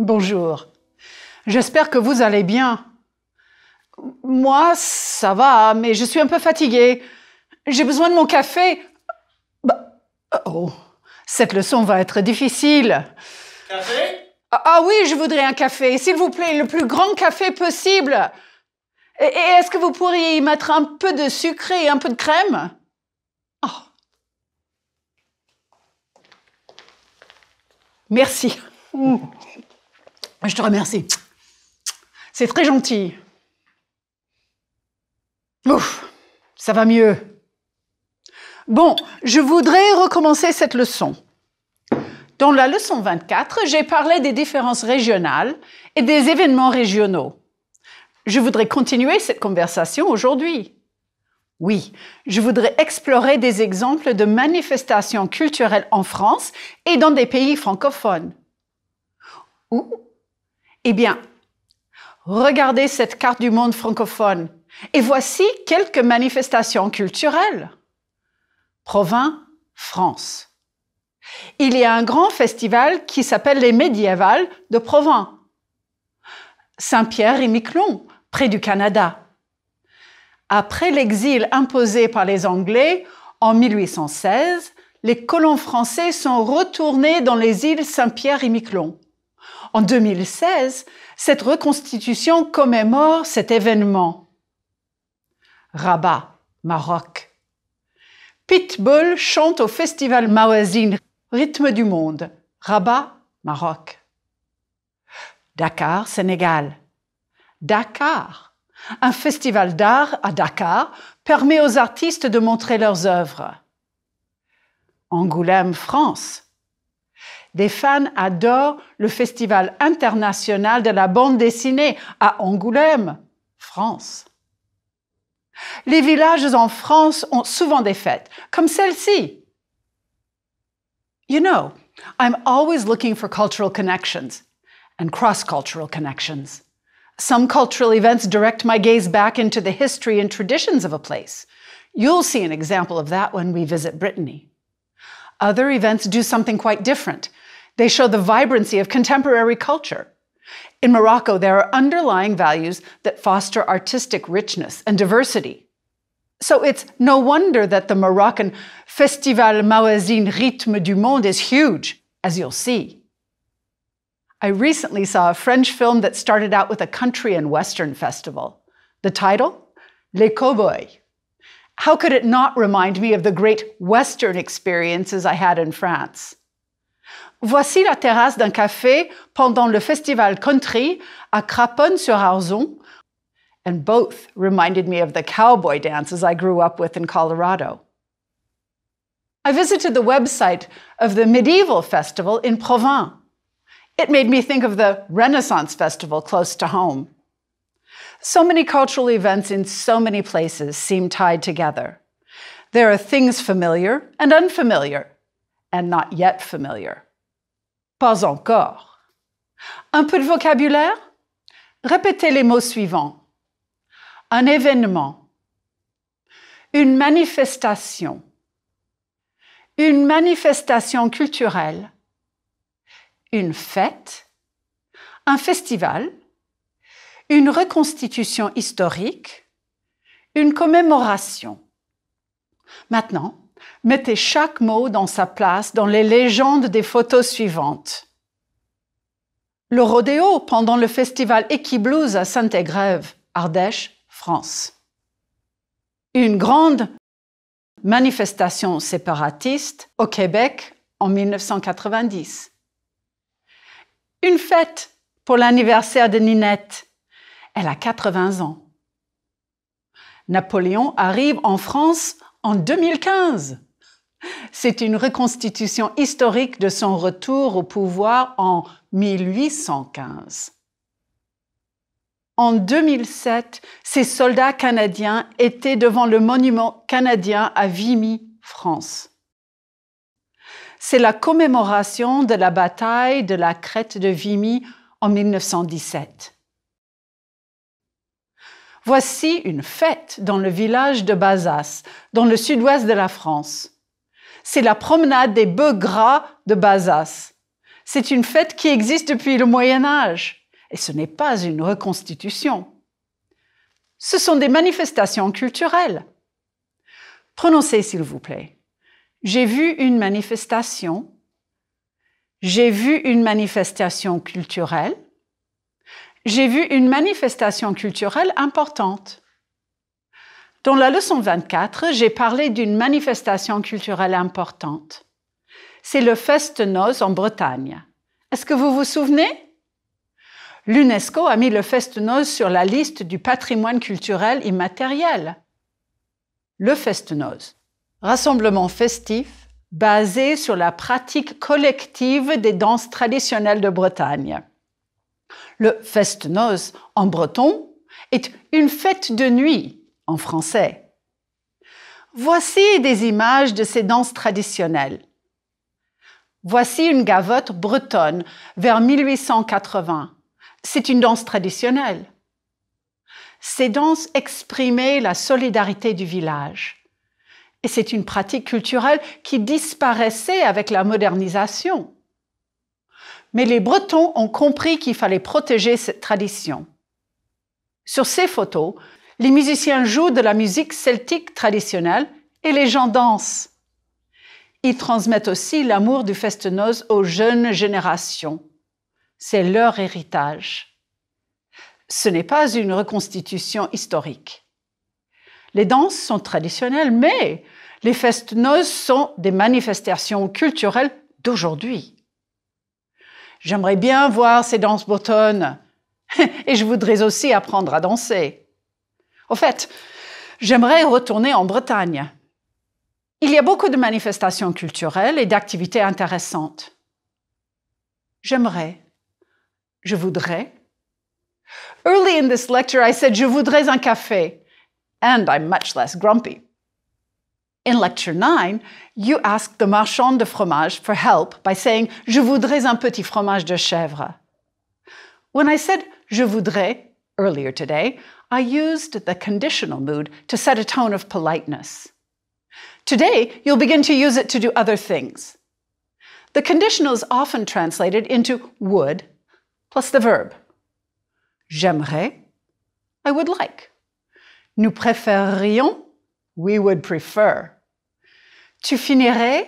Bonjour. J'espère que vous allez bien. Moi, ça va, mais je suis un peu fatiguée. J'ai besoin de mon café. Oh, cette leçon va être difficile. Café? Ah oui, je voudrais un café. S'il vous plaît, le plus grand café possible. Et est-ce que vous pourriez y mettre un peu de sucre et un peu de crème? Oh. Merci. Je te remercie. C'est très gentil. Ouf, ça va mieux. Bon, je voudrais recommencer cette leçon. Dans la leçon 24, j'ai parlé des différences régionales et des événements régionaux. Je voudrais continuer cette conversation aujourd'hui. Oui, je voudrais explorer des exemples de manifestations culturelles en France et dans des pays francophones. Où? Eh bien, regardez cette carte du monde francophone et voici quelques manifestations culturelles. Provins, France. Il y a un grand festival qui s'appelle les Médiévales de Provins. Saint-Pierre-et-Miquelon, près du Canada. Après l'exil imposé par les Anglais en 1816, les colons français sont retournés dans les îles Saint-Pierre et Miquelon. En 2016, cette reconstitution commémore cet événement. Rabat, Maroc. Pitbull chante au festival Mawazine, Rythme du monde. Rabat, Maroc. Dakar, Sénégal. Dakar. Un festival d'art à Dakar permet aux artistes de montrer leurs œuvres. Angoulême, France. Des fans adorent le Festival international de la bande dessinée à Angoulême, France. Les villages en France ont souvent des fêtes, comme celle-ci. You know, I'm always looking for cultural connections and cross-cultural connections. Some cultural events direct my gaze back into the history and traditions of a place. You'll see an example of that when we visit Brittany. Other events do something quite different. They show the vibrancy of contemporary culture. In Morocco, there are underlying values that foster artistic richness and diversity. So it's no wonder that the Moroccan Festival Mawazine Rythme du Monde is huge, as you'll see. I recently saw a French film that started out with a country and western festival. The title? Les Cowboys. How could it not remind me of the great western experiences I had in France? Voici la terrasse d'un café pendant le festival country à Craponne-sur-Arzon, and both reminded me of the cowboy dances I grew up with in Colorado. I visited the website of the medieval festival in Provins. It made me think of the Renaissance Festival close to home. So many cultural events in so many places seem tied together. There are things familiar and unfamiliar, and not yet familiar. Pas encore. Un peu de vocabulaire? Répétez les mots suivants. Un événement. Une manifestation. Une manifestation culturelle. Une fête. Un festival. Une reconstitution historique. Une commémoration. Maintenant, mettez chaque mot dans sa place dans les légendes des photos suivantes. Le rodéo pendant le festival Equiblues à Saint-Égrève, Ardèche, France. Une grande manifestation séparatiste au Québec en 1990. Une fête pour l'anniversaire de Ninette. Elle a 80 ans. Napoléon arrive en France en 2015. C'est une reconstitution historique de son retour au pouvoir en 1815. En 2007, ces soldats canadiens étaient devant le monument canadien à Vimy, France. C'est la commémoration de la bataille de la Crête de Vimy en 1917. Voici une fête dans le village de Bazas, dans le sud-ouest de la France. C'est la promenade des bœufs gras de Bazas. C'est une fête qui existe depuis le Moyen Âge et ce n'est pas une reconstitution. Ce sont des manifestations culturelles. Prononcez, s'il vous plaît. J'ai vu une manifestation. J'ai vu une manifestation culturelle. J'ai vu une manifestation culturelle importante. Dans la leçon 24, j'ai parlé d'une manifestation culturelle importante. C'est le Fest-Noz en Bretagne. Est-ce que vous vous souvenez? L'UNESCO a mis le Fest-Noz sur la liste du patrimoine culturel immatériel. Le Fest-Noz, rassemblement festif basé sur la pratique collective des danses traditionnelles de Bretagne. Le Fest-Noz en breton est une fête de nuit en français. Voici des images de ces danses traditionnelles. Voici une gavotte bretonne vers 1880. C'est une danse traditionnelle. Ces danses exprimaient la solidarité du village. Et c'est une pratique culturelle qui disparaissait avec la modernisation. Mais les Bretons ont compris qu'il fallait protéger cette tradition. Sur ces photos, les musiciens jouent de la musique celtique traditionnelle et les gens dansent. Ils transmettent aussi l'amour du Fest-Noz aux jeunes générations. C'est leur héritage. Ce n'est pas une reconstitution historique. Les danses sont traditionnelles, mais les Fest-Noz sont des manifestations culturelles d'aujourd'hui. J'aimerais bien voir ces danses bretonnes et je voudrais aussi apprendre à danser. Au fait, j'aimerais retourner en Bretagne. Il y a beaucoup de manifestations culturelles et d'activités intéressantes. J'aimerais. Je voudrais. Early in this lecture, I said, je voudrais un café. And I'm much less grumpy. In lecture 9, you asked the marchand de fromage for help by saying, je voudrais un petit fromage de chèvre. When I said, je voudrais, earlier today, I used the conditional mood to set a tone of politeness. Today, you'll begin to use it to do other things. The conditional is often translated into would plus the verb. J'aimerais, I would like. Nous préférerions, we would prefer. Tu finirais,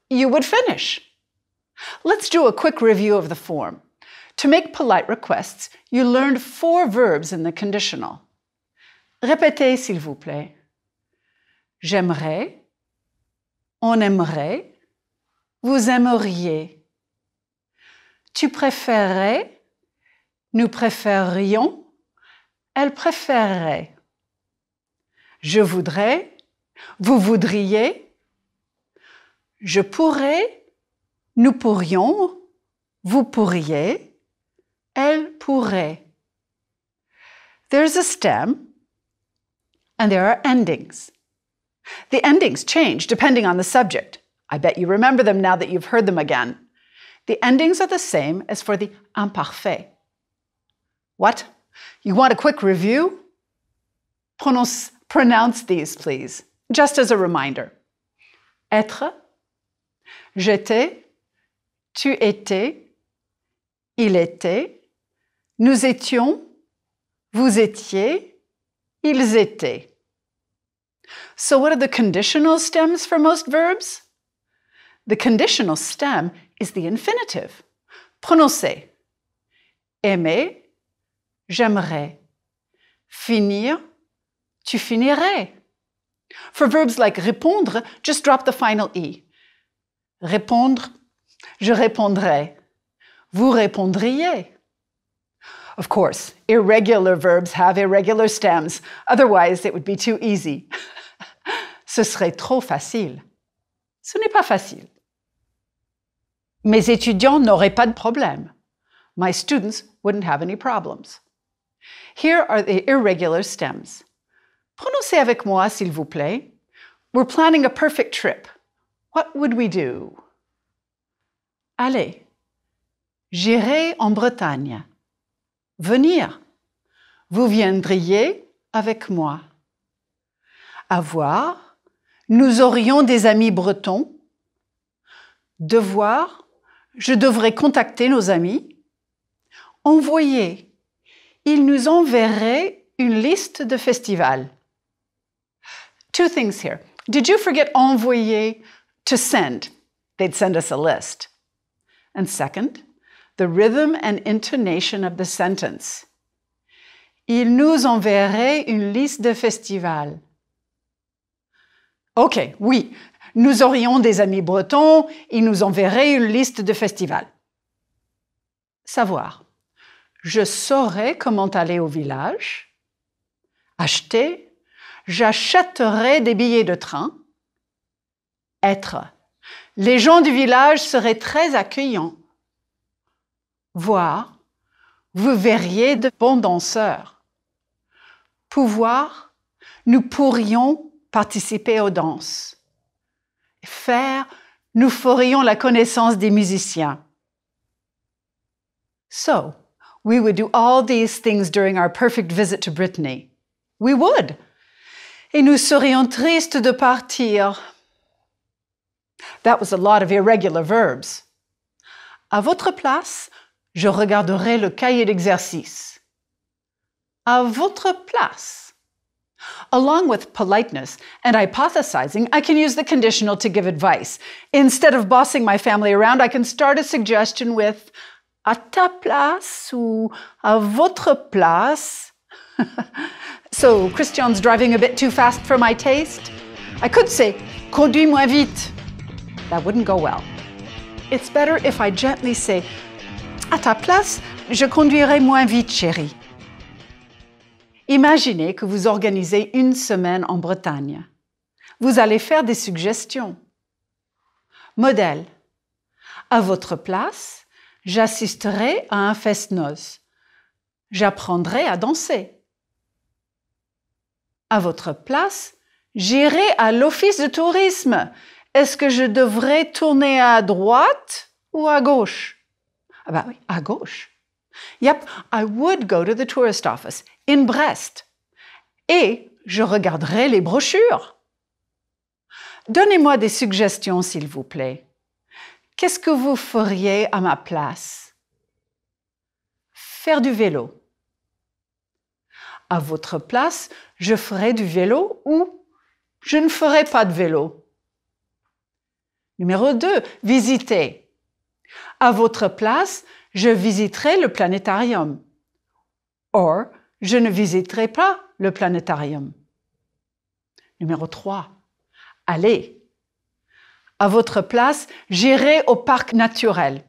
you would finish. Let's do a quick review of the form. To make polite requests, you learned 4 verbs in the conditional. Répétez, s'il vous plaît. J'aimerais, on aimerait, vous aimeriez. Tu préférerais, nous préférerions, elle préférerait. Je voudrais, vous voudriez. Je pourrais, nous pourrions, vous pourriez, elle pourrait. There's a stem and there are endings. The endings change depending on the subject. I bet you remember them now that you've heard them again. The endings are the same as for the imparfait. What? You want a quick review? Pronounce these, please, just as a reminder. Être, j'étais, tu étais, il était, nous étions, vous étiez, ils étaient. So what are the conditional stems for most verbs? The conditional stem is the infinitive. Prononcez. Aimer, j'aimerais. Finir, tu finirais. For verbs like répondre, just drop the final E. Répondre, je répondrai. Vous répondriez. Of course, irregular verbs have irregular stems. Otherwise, it would be too easy. Ce serait trop facile. Ce n'est pas facile. Mes étudiants n'auraient pas de problème. My students wouldn't have any problems. Here are the irregular stems. Prononcez avec moi, s'il vous plaît. We're planning a perfect trip. What would we do? Allez. J'irai en Bretagne. Venir. Vous viendriez avec moi. Avoir. Nous aurions des amis bretons. Devoir, je devrais contacter nos amis. Envoyer, ils nous enverraient une liste de festivals. Two things here. Did you forget envoyer to send? They'd send us a list. And second, the rhythm and intonation of the sentence. Ils nous enverraient une liste de festivals. OK, oui, nous aurions des amis bretons, ils nous enverraient une liste de festivals. Savoir. Je saurais comment aller au village. Acheter. J'achèterais des billets de train. Être. Les gens du village seraient très accueillants. Voir. Vous verriez de bons danseurs. Pouvoir. Nous pourrions participer aux danses. Faire. Nous ferions la connaissance des musiciens. So, we would do all these things during our perfect visit to Brittany. We would. Et nous serions tristes de partir. That was a lot of irregular verbs. À votre place, je regarderai le cahier d'exercice. À votre place. Along with politeness and hypothesizing, I can use the conditional to give advice. Instead of bossing my family around, I can start a suggestion with à ta place ou à votre place. So, Christian's driving a bit too fast for my taste? I could say, conduis moins vite. That wouldn't go well. It's better if I gently say, à ta place, je conduirai moins vite, chérie. Imaginez que vous organisez une semaine en Bretagne. Vous allez faire des suggestions. Modèle. À votre place, j'assisterai à un fest-noz. J'apprendrai à danser. À votre place, j'irai à l'office de tourisme. Est-ce que je devrais tourner à droite ou à gauche? Ah bah oui, à gauche. Yep, I would go to the tourist office in Brest. Et je regarderai les brochures. Donnez-moi des suggestions, s'il vous plaît. Qu'est-ce que vous feriez à ma place? Faire du vélo. À votre place, je ferai du vélo ou je ne ferai pas de vélo. Numéro 2, visiter. À votre place, je visiterai le planétarium. Or, je ne visiterai pas le planétarium. Numéro 3, aller. À votre place, j'irai au parc naturel.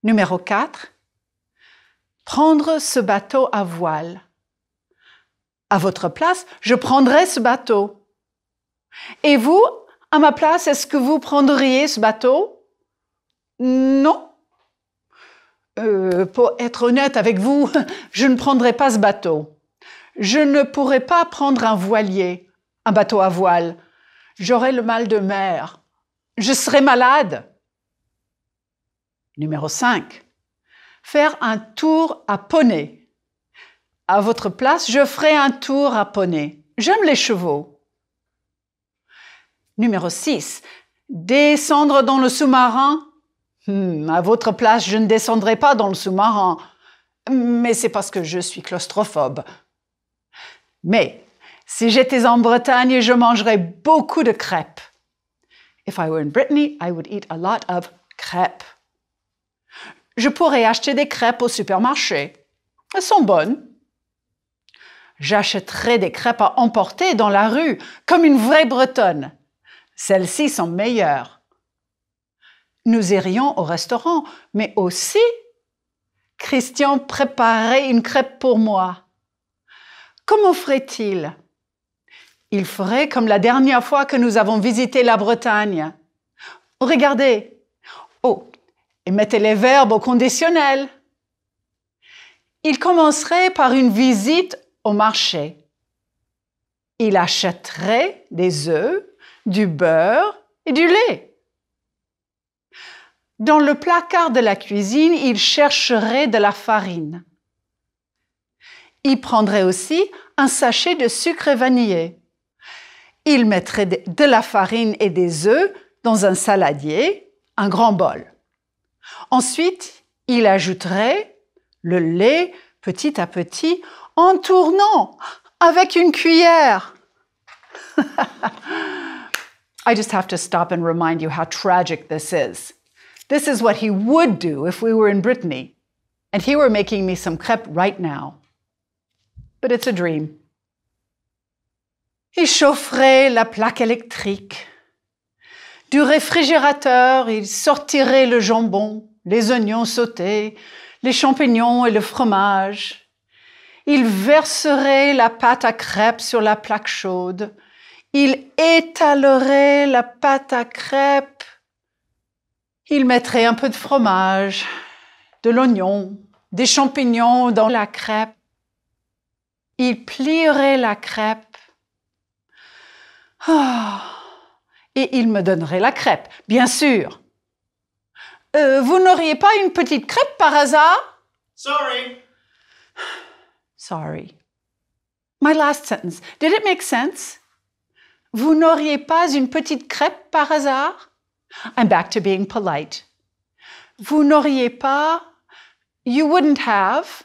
Numéro 4, prendre ce bateau à voile. À votre place, je prendrai ce bateau. Et vous, à ma place, est-ce que vous prendriez ce bateau? Non. Pour être honnête avec vous, je ne prendrai pas ce bateau. Je ne pourrai pas prendre un voilier, un bateau à voile. J'aurai le mal de mer. Je serai malade. Numéro 5. Faire un tour à poney. À votre place, je ferai un tour à poney. J'aime les chevaux. Numéro 6. Descendre dans le sous-marin. À votre place, je ne descendrai pas dans le sous-marin. Mais c'est parce que je suis claustrophobe. Mais si j'étais en Bretagne, je mangerais beaucoup de crêpes. If I were in Brittany, I would eat a lot of crêpes. Je pourrais acheter des crêpes au supermarché. Elles sont bonnes. J'achèterai des crêpes à emporter dans la rue, comme une vraie Bretonne. Celles-ci sont meilleures. Nous irions au restaurant, mais aussi, Christian préparerait une crêpe pour moi. Comment ferait-il? Il ferait comme la dernière fois que nous avons visité la Bretagne. Regardez. Oh, et mettez les verbes au conditionnel. Il commencerait par une visite au marché. Il achèterait des œufs, du beurre et du lait. Dans le placard de la cuisine, il chercherait de la farine. Il prendrait aussi un sachet de sucre vanillé. Il mettrait de la farine et des œufs dans un saladier, un grand bol. Ensuite, il ajouterait le lait petit à petit en tournant avec une cuillère. I just have to stop and remind you how tragic this is. This is what he would do if we were in Brittany, and he were making me some crêpes right now. But it's a dream. Il chaufferait la plaque électrique. Du réfrigérateur, il sortirait le jambon, les oignons sautés, les champignons et le fromage. Il verserait la pâte à crêpes sur la plaque chaude. Il étalerait la pâte à crêpes. Il mettrait un peu de fromage, de l'oignon, des champignons dans la crêpe. Il plierait la crêpe. Et il me donnerait la crêpe, bien sûr. Vous n'auriez pas une petite crêpe par hasard? Sorry. Sorry. My last sentence. Did it make sense? Vous n'auriez pas une petite crêpe par hasard? I'm back to being polite. Vous n'auriez pas? You wouldn't have?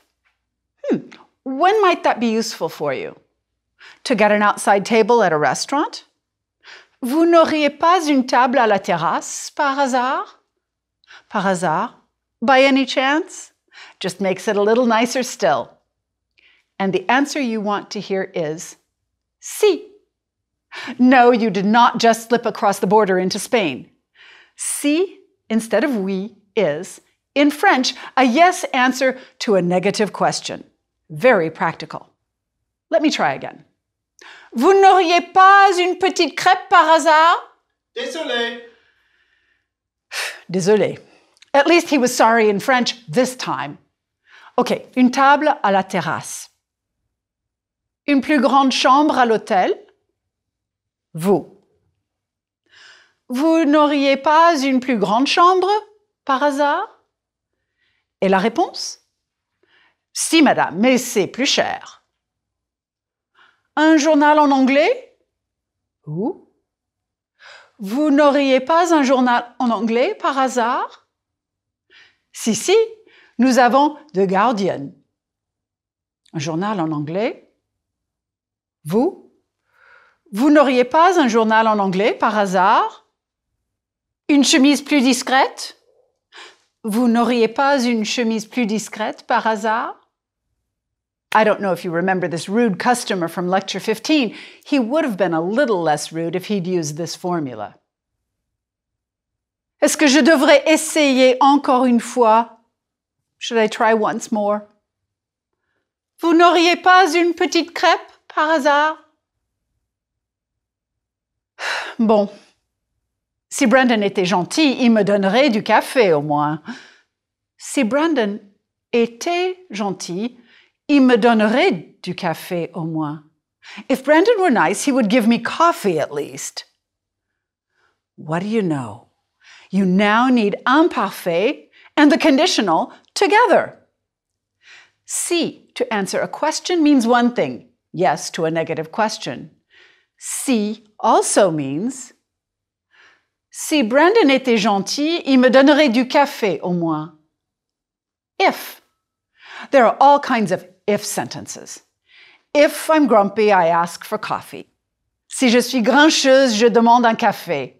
When might that be useful for you? To get an outside table at a restaurant? Vous n'auriez pas une table à la terrasse par hasard? Par hasard? By any chance? Just makes it a little nicer still. And the answer you want to hear is si. No, you did not just slip across the border into Spain. Si, instead of oui, is, in French, a yes answer to a negative question. Very practical. Let me try again. Vous n'auriez pas une petite crêpe par hasard? Désolé. Désolé. At least he was sorry in French this time. OK, une table à la terrasse. Une plus grande chambre à l'hôtel? Vous. Vous n'auriez pas une plus grande chambre, par hasard? Et la réponse? Si, madame, mais c'est plus cher. Un journal en anglais? Où? Vous n'auriez pas un journal en anglais, par hasard? Si, nous avons The Guardian. Un journal en anglais? Vous? Vous n'auriez pas un journal en anglais par hasard? Une chemise plus discrète? Vous n'auriez pas une chemise plus discrète par hasard? I don't know if you remember this rude customer from lecture 15. He would have been a little less rude if he'd used this formula. Est-ce que je devrais essayer encore une fois? Should I try once more? Vous n'auriez pas une petite crêpe par hasard? Bon, si Brandon était gentil, il me donnerait du café au moins. Si Brandon était gentil, il me donnerait du café au moins. If Brandon were nice, he would give me coffee at least. What do you know? You now need imparfait and the conditional together. Si to answer a question means one thing, yes to a negative question. Si also means, si Brandon était gentil, il me donnerait du café au moins. If. There are all kinds of if sentences. If I'm grumpy, I ask for coffee. Si je suis grincheuse, je demande un café.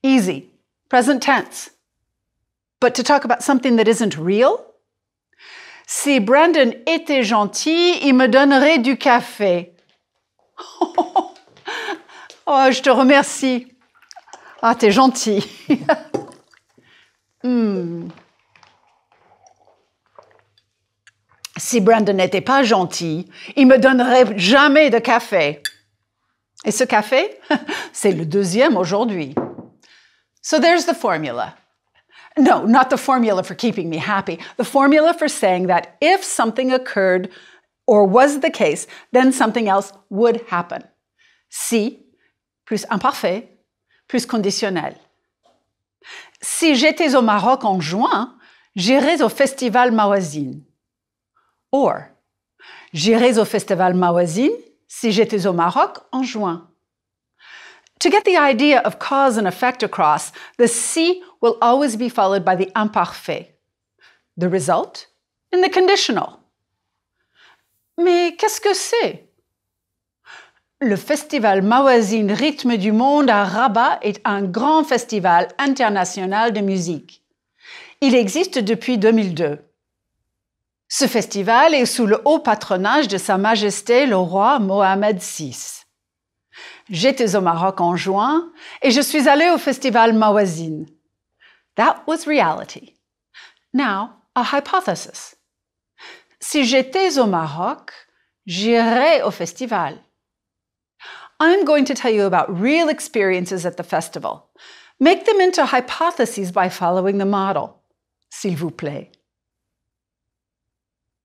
Easy. Present tense. But to talk about something that isn't real, si Brandon était gentil, il me donnerait du café. Oh, je te remercie. Ah, t'es gentil. Si Brandon n'était pas gentil, il me donnerait jamais de café. Et ce café, c'est le deuxième aujourd'hui. So there's the formula. No, not the formula for keeping me happy. The formula for saying that if something occurred or was the case, then something else would happen. Si, plus imparfait, plus conditionnel. Si j'étais au Maroc en juin, j'irais au festival Mawazine. Or, j'irais au festival Mawazine si j'étais au Maroc en juin. To get the idea of cause and effect across, the si will always be followed by the imparfait. The result in the conditional. Mais qu'est-ce que c'est? Le festival Mawazine Rythme du Monde à Rabat est un grand festival international de musique. Il existe depuis 2002. Ce festival est sous le haut patronage de Sa Majesté le roi Mohamed VI. J'étais au Maroc en juin et je suis allée au festival Mawazine. That was reality. Now, a hypothesis. Si j'étais au Maroc, j'irais au festival. I'm going to tell you about real experiences at the festival. Make them into hypotheses by following the model, s'il vous plaît.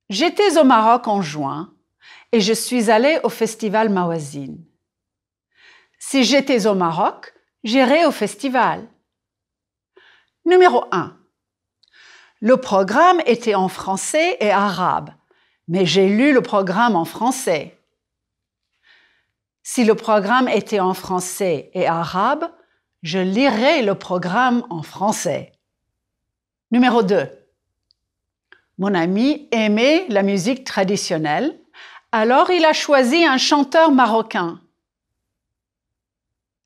J'étais au Maroc en juin et je suis allée au festival Mawazine. Si j'étais au Maroc, j'irais au festival. Numéro 1. Le programme était en français et arabe, mais j'ai lu le programme en français. Si le programme était en français et arabe, je lirais le programme en français. Numéro 2. Mon ami aimait la musique traditionnelle, alors il a choisi un chanteur marocain.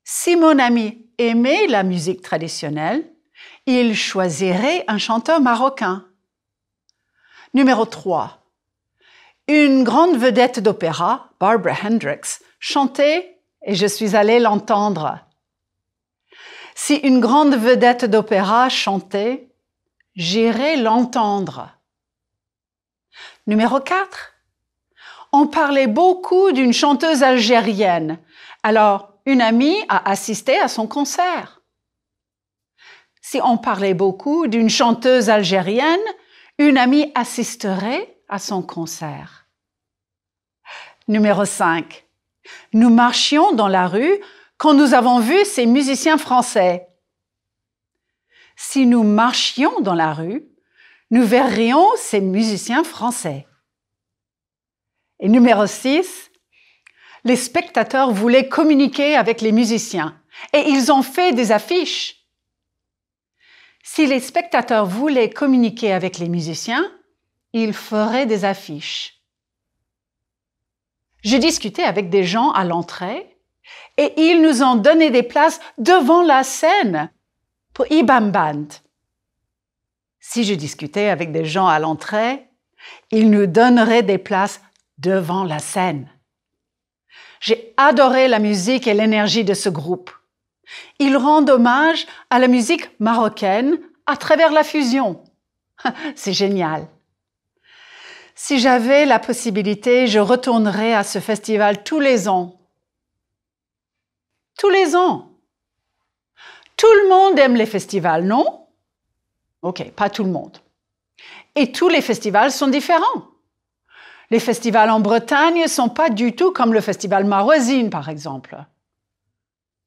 Si mon ami aimait la musique traditionnelle, il choisirait un chanteur marocain. Numéro 3. Une grande vedette d'opéra, Barbara Hendricks, chantait et je suis allée l'entendre. Si une grande vedette d'opéra chantait, j'irais l'entendre. Numéro 4. On parlait beaucoup d'une chanteuse algérienne, alors une amie a assisté à son concert. Si on parlait beaucoup d'une chanteuse algérienne, une amie assisterait à son concert. Numéro 5. Nous marchions dans la rue quand nous avons vu ces musiciens français. Si nous marchions dans la rue, nous verrions ces musiciens français. Et numéro 6. Les spectateurs voulaient communiquer avec les musiciens et ils ont fait des affiches. Si les spectateurs voulaient communiquer avec les musiciens, ils feraient des affiches. J'ai discuté avec des gens à l'entrée et ils nous ont donné des places devant la scène pour Ibam Band. Si je discutais avec des gens à l'entrée, ils nous donneraient des places devant la scène. J'ai adoré la musique et l'énergie de ce groupe. Ils rendent hommage à la musique marocaine à travers la fusion. C'est génial. Si j'avais la possibilité, je retournerais à ce festival tous les ans. Tous les ans. Tout le monde aime les festivals, non? Ok, pas tout le monde. Et tous les festivals sont différents. Les festivals en Bretagne ne sont pas du tout comme le festival Mawazine, par exemple.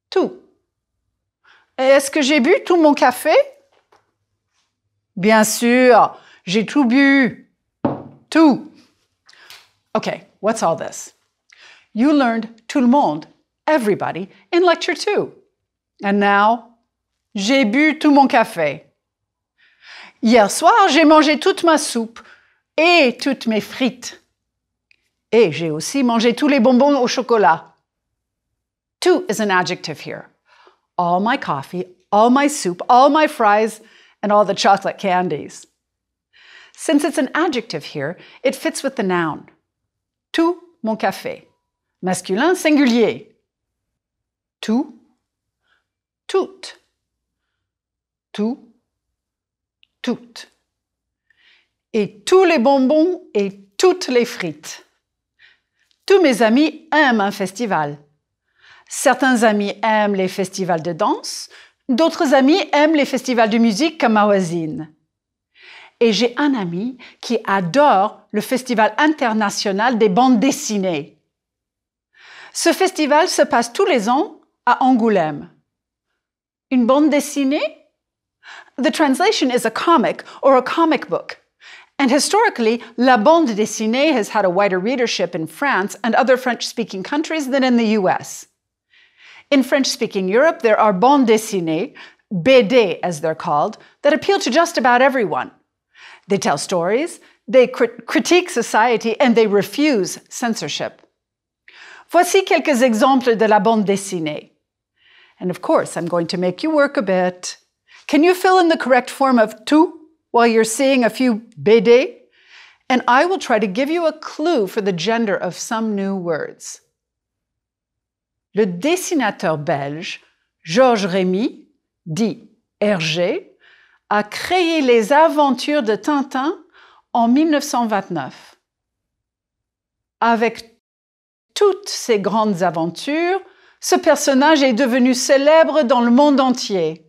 Tout. Est-ce que j'ai bu tout mon café? Bien sûr, j'ai tout bu. Tout. Okay, what's all this? You learned tout le monde, everybody, in lecture 2. And now, j'ai bu tout mon café. Hier soir, j'ai mangé toute ma soupe et toutes mes frites. Et j'ai aussi mangé tous les bonbons au chocolat. Tout is an adjective here. All my coffee, all my soup, all my fries, and all the chocolate candies. Since it's an adjective here, it fits with the noun. Tout mon café. Masculin singulier. Tout, toutes. Tout, toutes. Et tous les bonbons et toutes les frites. Tous mes amis aiment un festival. Certains amis aiment les festivals de danse, d'autres amis aiment les festivals de musique comme Mawazine. Et j'ai un ami qui adore le Festival international des bandes dessinées. Ce festival se passe tous les ans à Angoulême. Une bande dessinée? The translation is a comic or a comic book. And historically, la bande dessinée has had a wider readership in France and other French-speaking countries than in the US. In French-speaking Europe, there are bandes dessinées, BD as they're called, that appeal to just about everyone. They tell stories, they critique society, and they refuse censorship. Voici quelques exemples de la bande dessinée. And of course, I'm going to make you work a bit. Can you fill in the correct form of tout while you're seeing a few BD? And I will try to give you a clue for the gender of some new words. Le dessinateur belge Georges Rémy, dit Hergé, a créé les aventures de Tintin en 1929. Avec toutes ces grandes aventures, ce personnage est devenu célèbre dans le monde entier.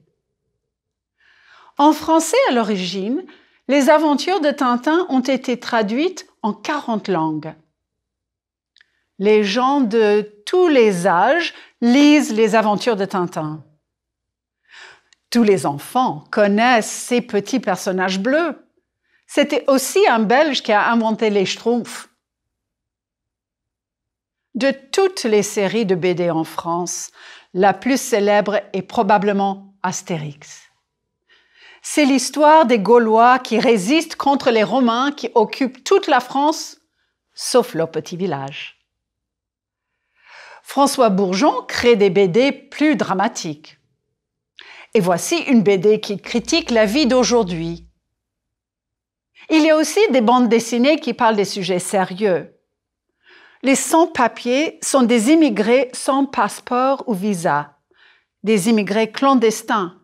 En français, à l'origine, les aventures de Tintin ont été traduites en 40 langues. Les gens de tous les âges lisent les aventures de Tintin. Tous les enfants connaissent ces petits personnages bleus. C'était aussi un Belge qui a inventé les Schtroumpfs. De toutes les séries de BD en France, la plus célèbre est probablement Astérix. C'est l'histoire des Gaulois qui résistent contre les Romains qui occupent toute la France, sauf leur petit village. François Bourgeon crée des BD plus dramatiques. Et voici une BD qui critique la vie d'aujourd'hui. Il y a aussi des bandes dessinées qui parlent des sujets sérieux. Les sans-papiers sont des immigrés sans passeport ou visa, des immigrés clandestins.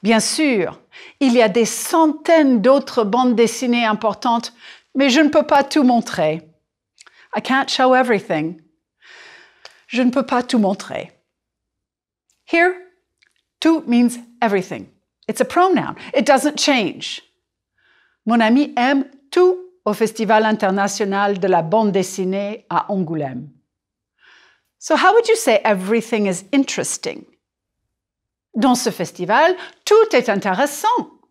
Bien sûr, il y a des centaines d'autres bandes dessinées importantes, mais je ne peux pas tout montrer. I can't show everything. Je ne peux pas tout montrer. Here, tout means everything. It's a pronoun. It doesn't change. Mon ami aime tout au Festival international de la bande dessinée à Angoulême. So how would you say everything is interesting? Dans ce festival, tout est intéressant.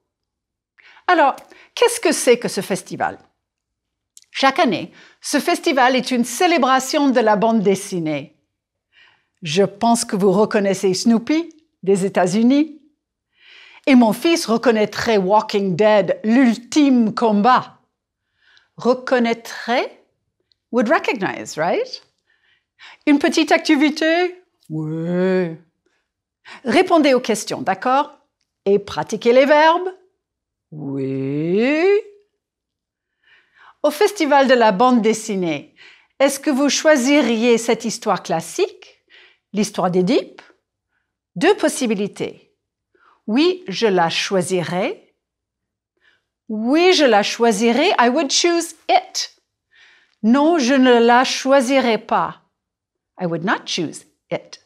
Alors, qu'est-ce que c'est que ce festival? Chaque année, ce festival est une célébration de la bande dessinée. Je pense que vous reconnaissez Snoopy des États-Unis. Et mon fils reconnaîtrait Walking Dead, l'ultime combat. Reconnaîtrait? Would recognize, right? Une petite activité? Oui. Répondez aux questions, d'accord? Et pratiquez les verbes? Oui. Au Festival de la bande dessinée, est-ce que vous choisiriez cette histoire classique, l'histoire d'Édipe? Deux possibilités. Oui, je la choisirais. Oui, je la choisirais. I would choose it. Non, je ne la choisirais pas. I would not choose it.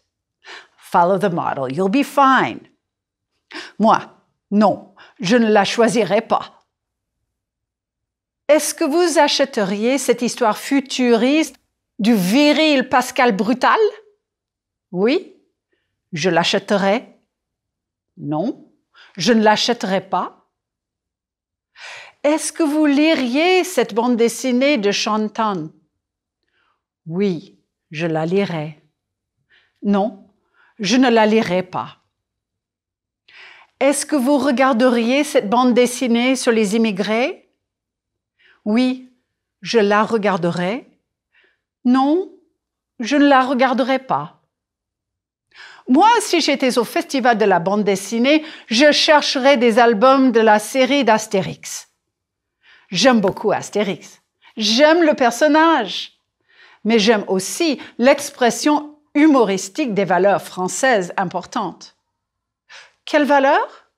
Follow the model. You'll be fine. Moi, non, je ne la choisirais pas. Est-ce que vous achèteriez cette histoire futuriste du viril Pascal Brutal? Oui, je l'achèterais. Non, je ne l'achèterais pas. Est-ce que vous liriez cette bande dessinée de Shantan? Oui, je la lirais. Non, je ne la lirais pas. Est-ce que vous regarderiez cette bande dessinée sur les immigrés? Oui, je la regarderais. Non, je ne la regarderais pas. Moi, si j'étais au Festival de la bande dessinée, je chercherais des albums de la série d'Astérix. J'aime beaucoup Astérix. J'aime le personnage. Mais j'aime aussi l'expression humoristique des valeurs françaises importantes. Quelles valeurs?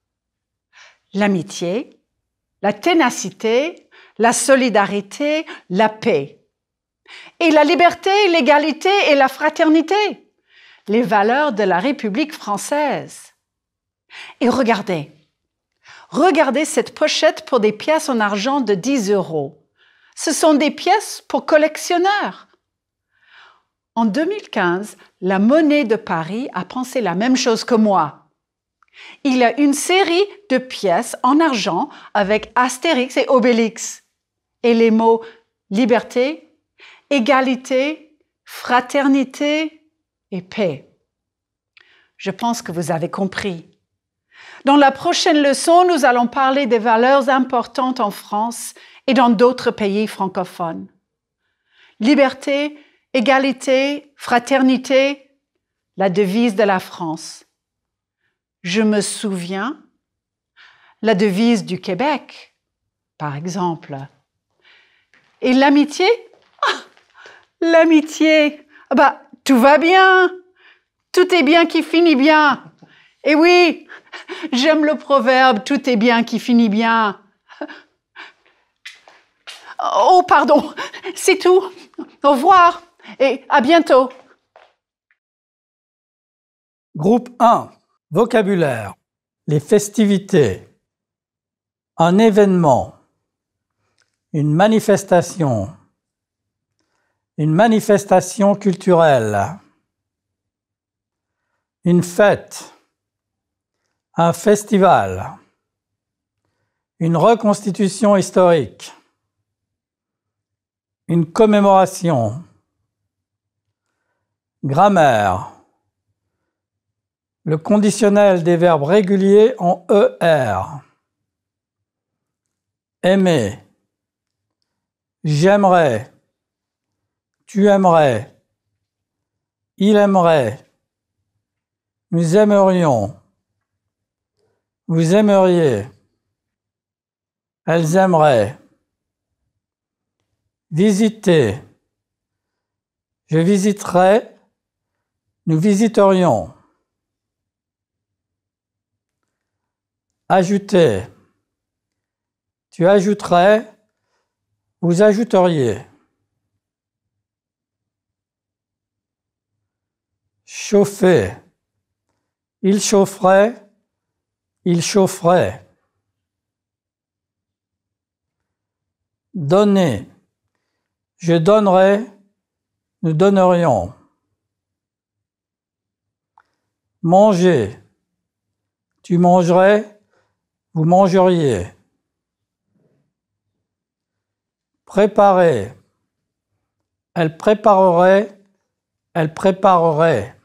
L'amitié, la ténacité, la solidarité, la paix. Et la liberté, l'égalité et la fraternité. Les valeurs de la République française. Et regardez cette pochette pour des pièces en argent de 10 €. Ce sont des pièces pour collectionneurs. En 2015, la Monnaie de Paris a pensé la même chose que moi. Il y a une série de pièces en argent avec Astérix et Obélix. Et les mots liberté, égalité, fraternité et paix. Je pense que vous avez compris. Dans la prochaine leçon, nous allons parler des valeurs importantes en France et dans d'autres pays francophones. Liberté, égalité, fraternité, la devise de la France. Je me souviens, la devise du Québec, par exemple. Et l'amitié? Ah, l'amitié, tout va bien. Tout est bien qui finit bien. Et oui, j'aime le proverbe « tout est bien qui finit bien ». Oh, pardon, c'est tout. Au revoir et à bientôt. Groupe 1. Vocabulaire. Les festivités. Un événement. Une manifestation. Une manifestation culturelle. Une fête. Un festival. Une reconstitution historique. Une commémoration. Grammaire. Le conditionnel des verbes réguliers en ER. Aimer. J'aimerais. Tu aimerais. Il aimerait. Nous aimerions. Vous aimeriez. Elles aimeraient. Visiter. Je visiterai. Nous visiterions. Ajouter. Tu ajouterais. Vous ajouteriez. Chauffer. Il chaufferait. Il chaufferait. Donner. Je donnerais. Nous donnerions. Manger. Tu mangerais. Vous mangeriez. Préparer. Elle préparerait. Elle préparerait.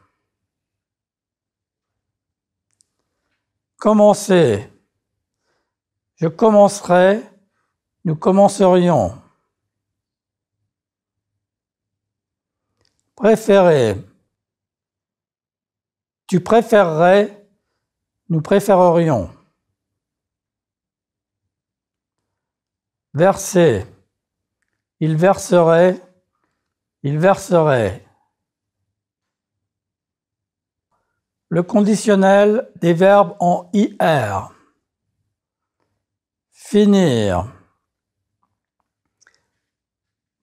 Commencer. Je commencerai. Nous commencerions. Préférer. Tu préférerais. Nous préférerions. Verser. Il verserait. Il verserait. Le conditionnel des verbes en IR. Finir.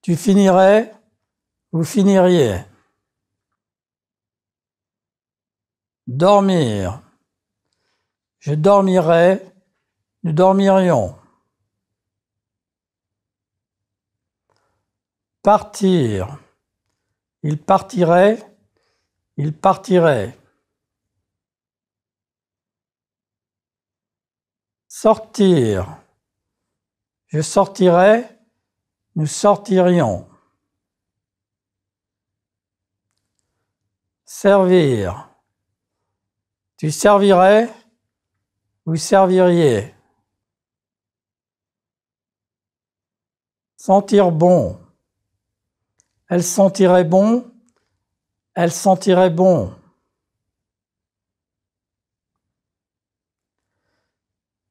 Tu finirais. Vous finiriez. Dormir. Je dormirais. Nous dormirions. Partir. Il partirait. Il partirait. Sortir. Je sortirais. Nous sortirions. Servir. Tu servirais. Vous serviriez. Sentir bon. Elle sentirait bon. Elle sentirait bon.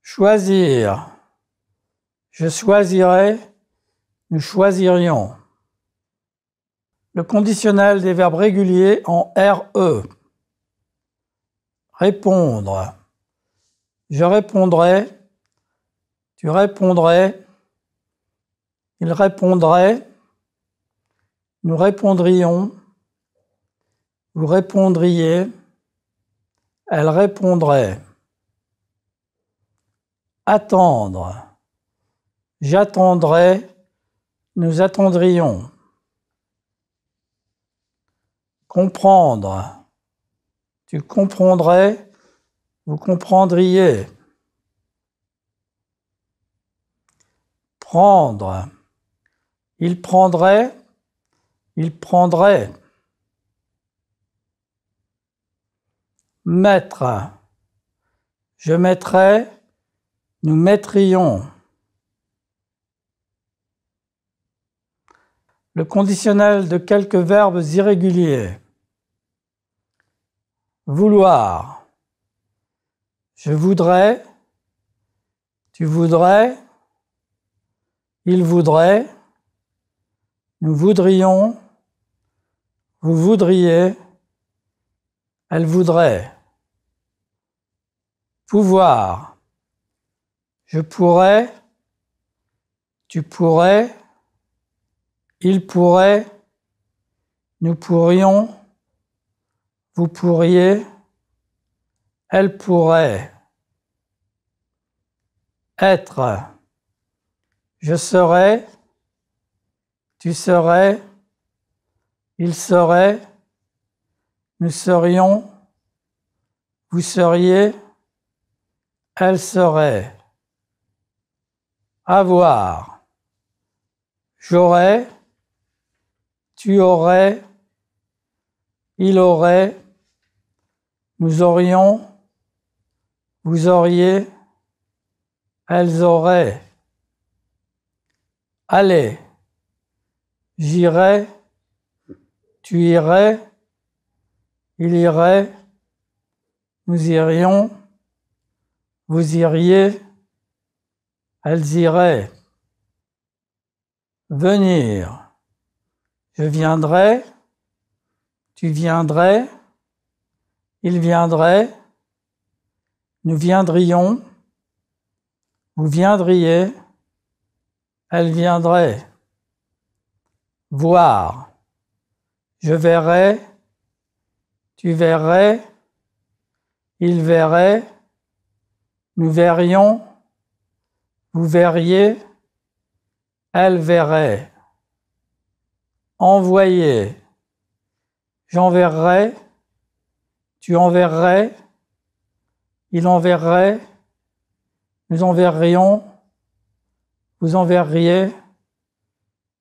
Choisir. Je choisirais. Nous choisirions. Le conditionnel des verbes réguliers en RE. Répondre. Je répondrais. Tu répondrais. Il répondrait. Nous répondrions. Vous répondriez. Elle répondrait. Attendre. J'attendrais. Nous attendrions. Comprendre. Tu comprendrais. Vous comprendriez. Prendre. Il prendrait. Il prendrait. Mettre. Je mettrais, nous mettrions. Le conditionnel de quelques verbes irréguliers. Vouloir. Je voudrais, tu voudrais, il voudrait, nous voudrions, vous voudriez, elle voudrait. Pouvoir. Je pourrais, tu pourrais, il pourrait, nous pourrions, vous pourriez, elle pourrait. Être. Je serais, tu serais, il serait, nous serions, vous seriez, elle serait. Avoir. J'aurais, tu aurais, il aurait, nous aurions, vous auriez, elles auraient. Aller. J'irai, tu irais, il irait, nous irions, vous iriez, elles iraient. Venir. Je viendrai, tu viendrais, il viendrait, nous viendrions, vous viendriez, elle viendrait. Voir. Je verrai, tu verrais, il verrait, nous verrions, vous verriez, elle verrait. Envoyer. J'enverrai, tu enverrais, il enverrait, nous enverrions, vous enverriez,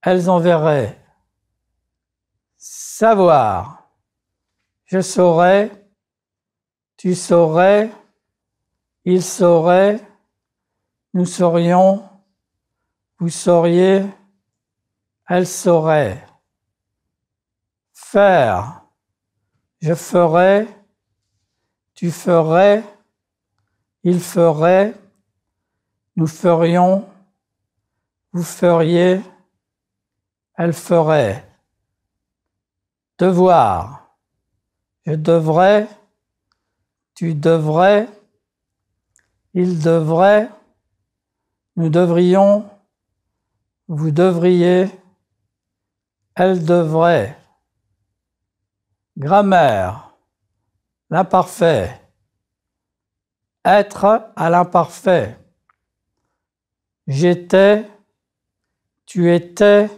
elles enverraient. Savoir. Je saurais, tu saurais, il saurait, nous saurions, vous sauriez, elle saurait. Faire. Je ferais, tu ferais, il ferait, nous ferions, vous feriez, elle ferait. Devoir. Je devrais, tu devrais, il devrait, nous devrions, vous devriez, elle devrait. Grammaire. L'imparfait. Être à l'imparfait. J'étais, tu étais,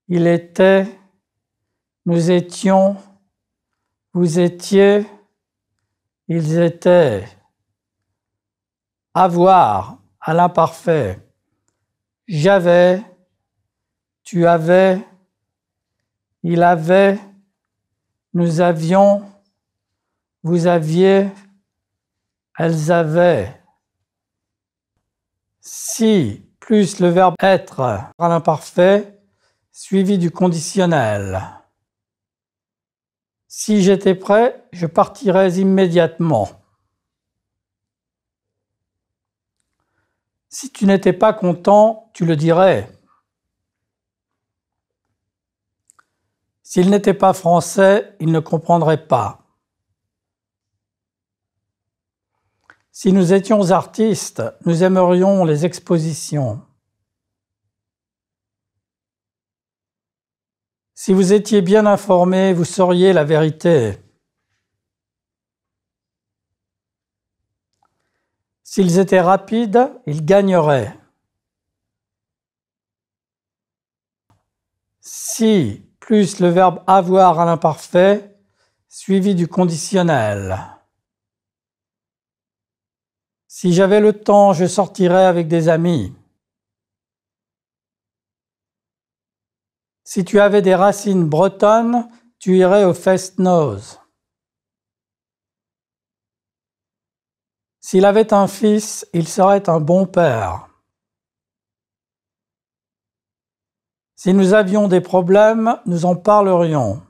il était, nous étions, vous étiez, ils étaient. Avoir à l'imparfait. J'avais, tu avais, il avait, nous avions, vous aviez, elles avaient. Si plus le verbe être à l'imparfait, suivi du conditionnel. Si j'étais prêt, je partirais immédiatement. Si tu n'étais pas content, tu le dirais. S'il n'était pas français, il ne comprendrait pas. Si nous étions artistes, nous aimerions les expositions. Si vous étiez bien informé, vous sauriez la vérité. S'ils étaient rapides, ils gagneraient. Si plus le verbe avoir à l'imparfait, suivi du conditionnel. Si j'avais le temps, je sortirais avec des amis. Si tu avais des racines bretonnes, tu irais au Fest-Noz. S'il avait un fils, il serait un bon père. Si nous avions des problèmes, nous en parlerions.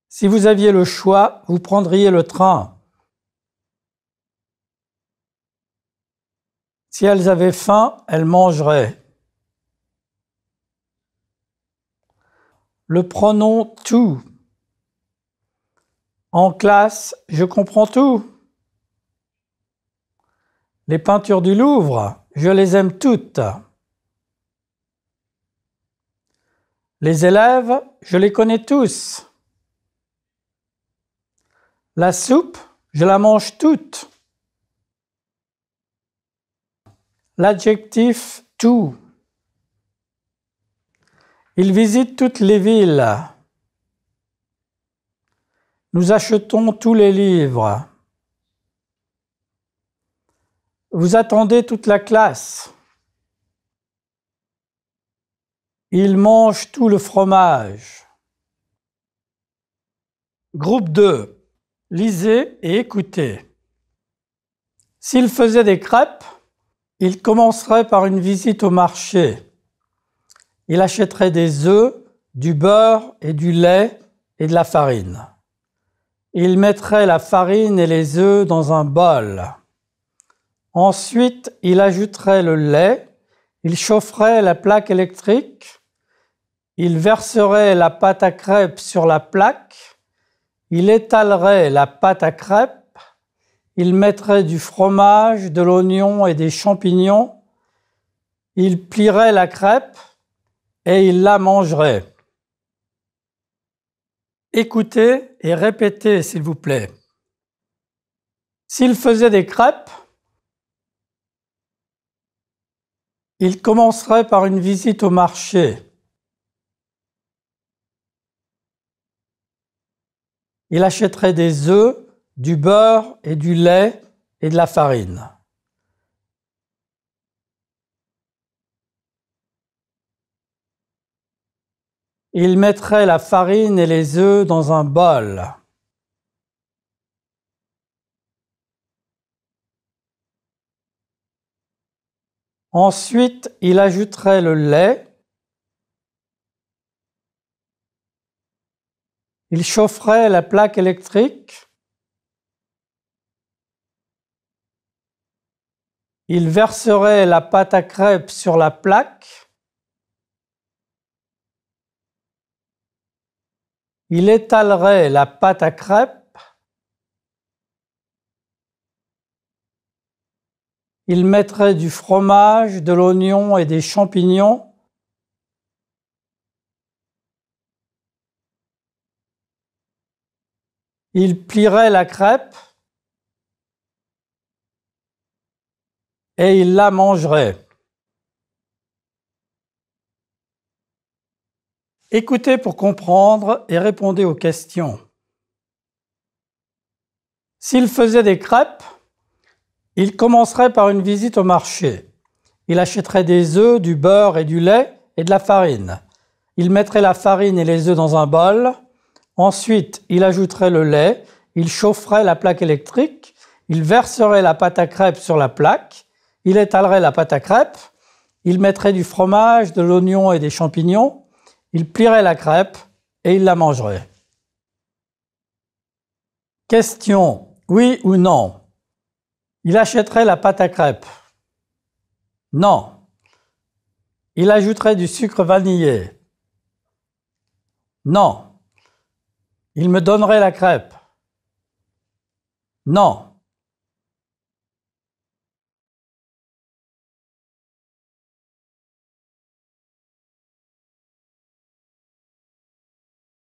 Si vous aviez le choix, vous prendriez le train. Si elles avaient faim, elles mangeraient. Le pronom tout. En classe, je comprends tout. Les peintures du Louvre, je les aime toutes. Les élèves, je les connais tous. La soupe, je la mange toute. L'adjectif tout. Il visite toutes les villes. Nous achetons tous les livres. Vous attendez toute la classe. Il mange tout le fromage. Groupe 2. Lisez et écoutez. S'il faisait des crêpes, il commencerait par une visite au marché. Il achèterait des œufs, du beurre et du lait et de la farine. Il mettrait la farine et les œufs dans un bol. Ensuite, il ajouterait le lait, il chaufferait la plaque électrique, il verserait la pâte à crêpes sur la plaque, il étalerait la pâte à crêpes, il mettrait du fromage, de l'oignon et des champignons, il plierait la crêpe et il la mangerait. Écoutez et répétez, s'il vous plaît. S'il faisait des crêpes, il commencerait par une visite au marché. Il achèterait des œufs, du beurre et du lait et de la farine. Il mettrait la farine et les œufs dans un bol. Ensuite, il ajouterait le lait. Il chaufferait la plaque électrique. Il verserait la pâte à crêpes sur la plaque. Il étalerait la pâte à crêpes. Il mettrait du fromage, de l'oignon et des champignons. Il plierait la crêpe et il la mangerait. Écoutez pour comprendre et répondez aux questions. S'il faisait des crêpes, il commencerait par une visite au marché. Il achèterait des œufs, du beurre et du lait et de la farine. Il mettrait la farine et les œufs dans un bol. Ensuite, il ajouterait le lait. Il chaufferait la plaque électrique. Il verserait la pâte à crêpes sur la plaque. Il étalerait la pâte à crêpes. Il mettrait du fromage, de l'oignon et des champignons. Il plierait la crêpe et il la mangerait. Question, oui ou non? Il achèterait la pâte à crêpes. Non. Il ajouterait du sucre vanillé. Non. Il me donnerait la crêpe. Non.